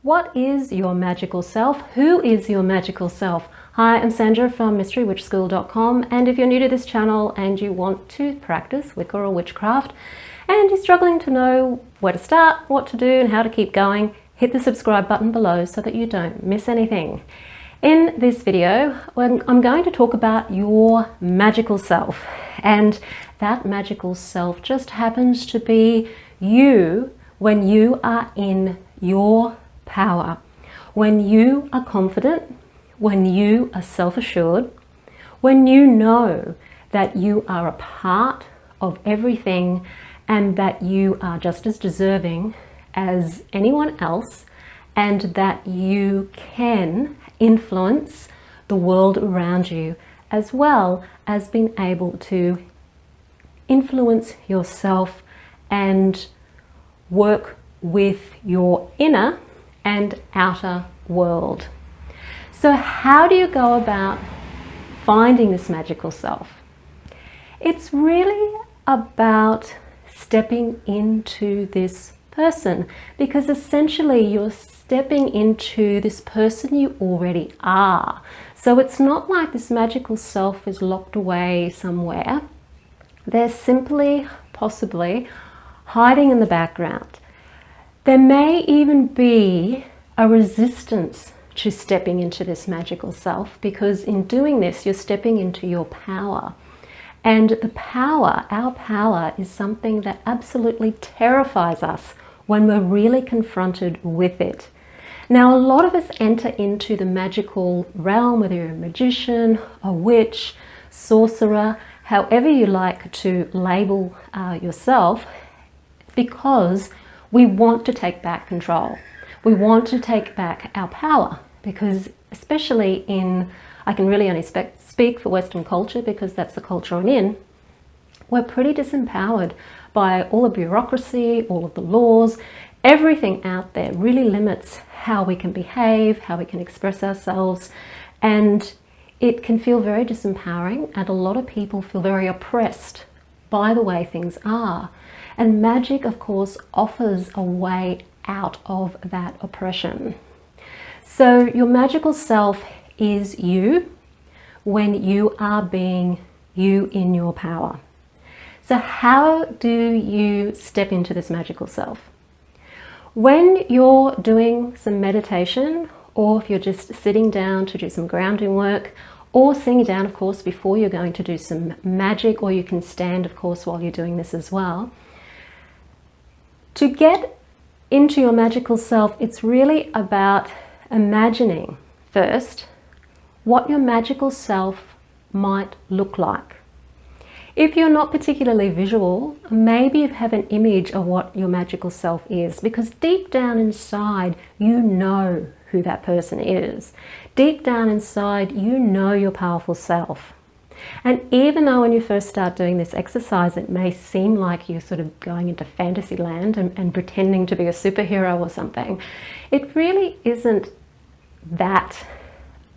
What is your magical self? Who is your magical self? Hi, I'm Sandra from MysteryWitchSchool.com, and if you're new to this channel and you want to practice Wicca or witchcraft and you're struggling to know where to start, what to do and how to keep going, hit the subscribe button below so that you don't miss anything. In this video, I'm going to talk about your magical self, and that magical self just happens to be you when you are in your power, when you are confident, when you are self-assured, when you know that you are a part of everything and that you are just as deserving as anyone else, and that you can influence the world around you, as well as being able to influence yourself and work with your inner and outer world. So how do you go about finding this magical self? It's really about stepping into this person, because essentially you're stepping into this person you already are. So it's not like this magical self is locked away somewhere. They're simply, possibly, hiding in the background. There may even be a resistance to stepping into this magical self, because in doing this, you're stepping into your power. And the power, our power, is something that absolutely terrifies us when we're really confronted with it. Now, a lot of us enter into the magical realm, whether you're a magician, a witch, sorcerer, however you like to label yourself, because we want to take back control. We want to take back our power, because especially I can really only speak for Western culture because that's the culture I'm in, we're pretty disempowered by all the bureaucracy, all of the laws. Everything out there really limits how we can behave, how we can express ourselves, and it can feel very disempowering, and a lot of people feel very oppressed by the way things are. And magic, of course, offers a way out of that oppression. So your magical self is you when you are being you in your power. So how do you step into this magical self? When you're doing some meditation, or if you're just sitting down to do some grounding work, or sitting down, of course, before you're going to do some magic, or you can stand, of course, while you're doing this as well. To get into your magical self, it's really about imagining first what your magical self might look like. If you're not particularly visual, maybe you have an image of what your magical self is, because deep down inside, you know who that person is. Deep down inside, you know your powerful self. And even though when you first start doing this exercise, it may seem like you're sort of going into fantasy land and pretending to be a superhero or something, it really isn't that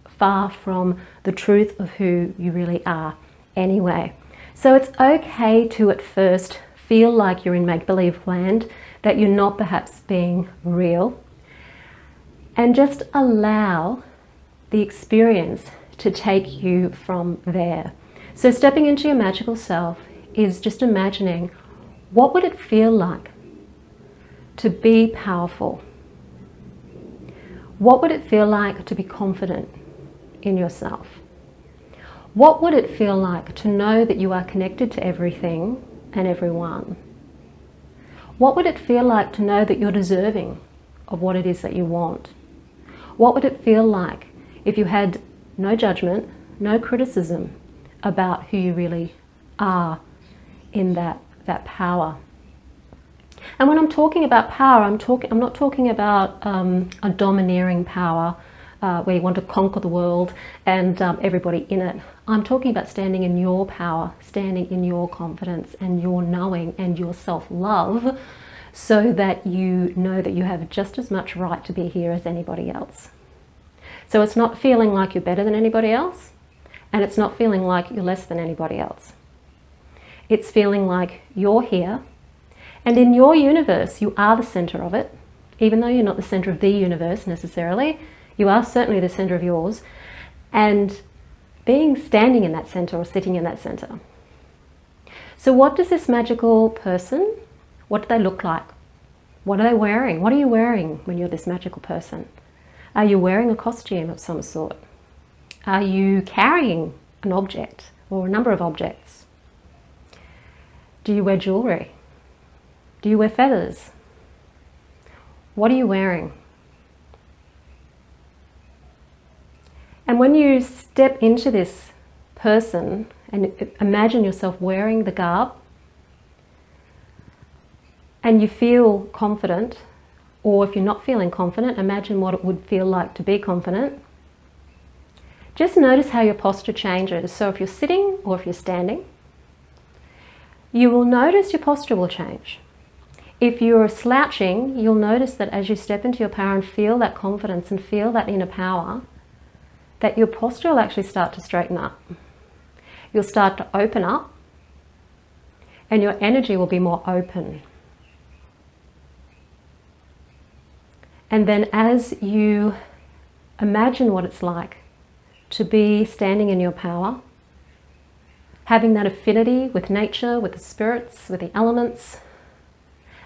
far from the truth of who you really are anyway. So it's okay to at first feel like you're in make-believe land, that you're not perhaps being real, and just allow the experience to take you from there. So stepping into your magical self is just imagining, what would it feel like to be powerful? What would it feel like to be confident in yourself? What would it feel like to know that you are connected to everything and everyone? What would it feel like to know that you're deserving of what it is that you want? What would it feel like if you had no judgment, no criticism about who you really are in that power? And when I'm talking about power, I'm not talking about a domineering power where you want to conquer the world and everybody in it. I'm talking about standing in your power, standing in your confidence and your knowing and your self-love, so that you know that you have just as much right to be here as anybody else. So it's not feeling like you're better than anybody else, and it's not feeling like you're less than anybody else. It's feeling like you're here, and in your universe, you are the center of it, even though you're not the center of the universe necessarily, you are certainly the center of yours, and standing in that center or sitting in that center. So what does this magical person, what do they look like? What are they wearing? What are you wearing when you're this magical person? Are you wearing a costume of some sort? Are you carrying an object or a number of objects? Do you wear jewelry? Do you wear feathers? What are you wearing? And when you step into this person and imagine yourself wearing the garb and you feel confident, or if you're not feeling confident, imagine what it would feel like to be confident. Just notice how your posture changes. So if you're sitting or if you're standing, you will notice your posture will change. If you're slouching, you'll notice that as you step into your power and feel that confidence and feel that inner power, that your posture will actually start to straighten up. You'll start to open up and your energy will be more open. And then as you imagine what it's like to be standing in your power, having that affinity with nature, with the spirits, with the elements,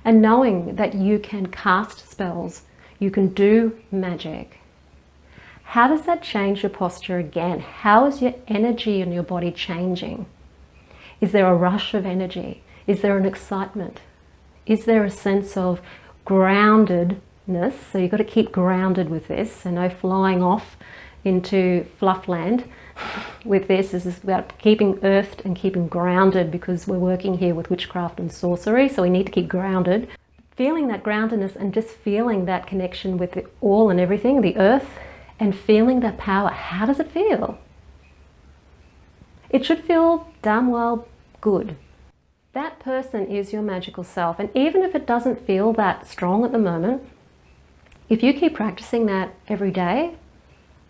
and knowing that you can cast spells, you can do magic. How does that change your posture again? How is your energy in your body changing? Is there a rush of energy? Is there an excitement? Is there a sense of groundedness? So you've got to keep grounded with this, so no flying off into fluff land with this. This is about keeping earthed and keeping grounded, because we're working here with witchcraft and sorcery, so we need to keep grounded. Feeling that groundedness and just feeling that connection with the all and everything, the earth, and feeling that power. How does it feel? It should feel damn well good. That person is your magical self, and even if it doesn't feel that strong at the moment, if you keep practicing that every day,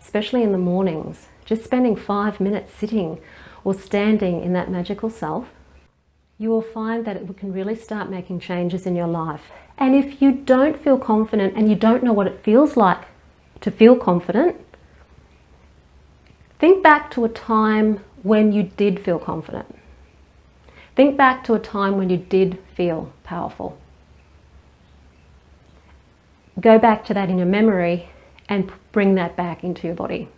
especially in the mornings, just spending 5 minutes sitting or standing in that magical self, you will find that it can really start making changes in your life. And if you don't feel confident and you don't know what it feels like to feel confident, think back to a time when you did feel confident. Think back to a time when you did feel powerful. Go back to that in your memory and bring that back into your body.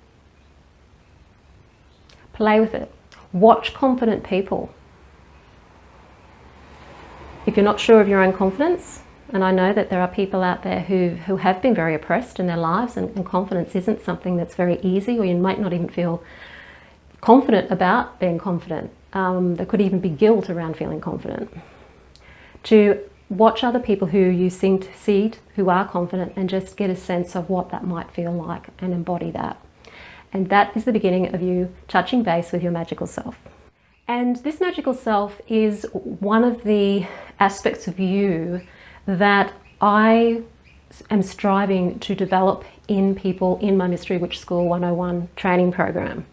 Play with it. Watch confident people. If you're not sure of your own confidence, and I know that there are people out there who have been very oppressed in their lives, and confidence isn't something that's very easy, or you might not even feel confident about being confident. There could even be guilt around feeling confident. To watch other people who you seem to see who are confident and just get a sense of what that might feel like and embody that. And that is the beginning of you touching base with your magical self. And this magical self is one of the aspects of you that I am striving to develop in people in my Mystery Witch School 101 training program.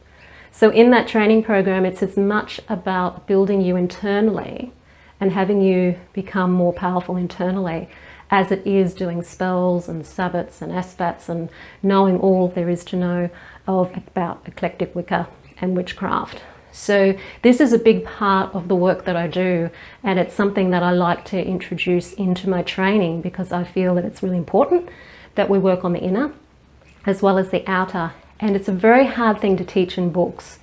So in that training program, it's as much about building you internally and having you become more powerful internally as it is doing spells and sabbats and asbats and knowing all there is to know about eclectic Wicca and witchcraft. So this is a big part of the work that I do, and it's something that I like to introduce into my training because I feel that it's really important that we work on the inner as well as the outer. And it's a very hard thing to teach in books,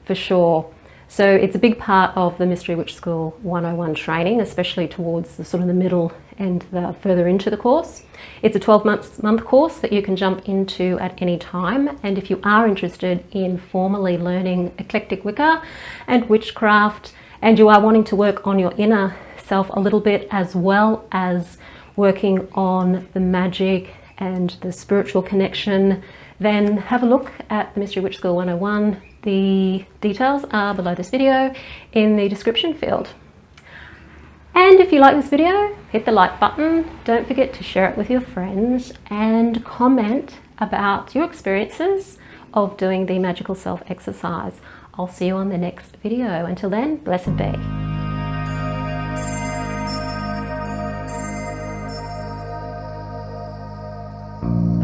for sure. So it's a big part of the Mystery Witch School 101 training, especially towards the sort of the middle and the further into the course. It's a 12-month course that you can jump into at any time. And if you are interested in formally learning eclectic Wicca and witchcraft, and you are wanting to work on your inner self a little bit, as well as working on the magic and the spiritual connection, then have a look at the Mystery Witch School 101. The details are below this video in the description field. And if you like this video, hit the like button. Don't forget to share it with your friends and comment about your experiences of doing the Magical Self exercise. I'll see you on the next video. Until then, blessed be. you.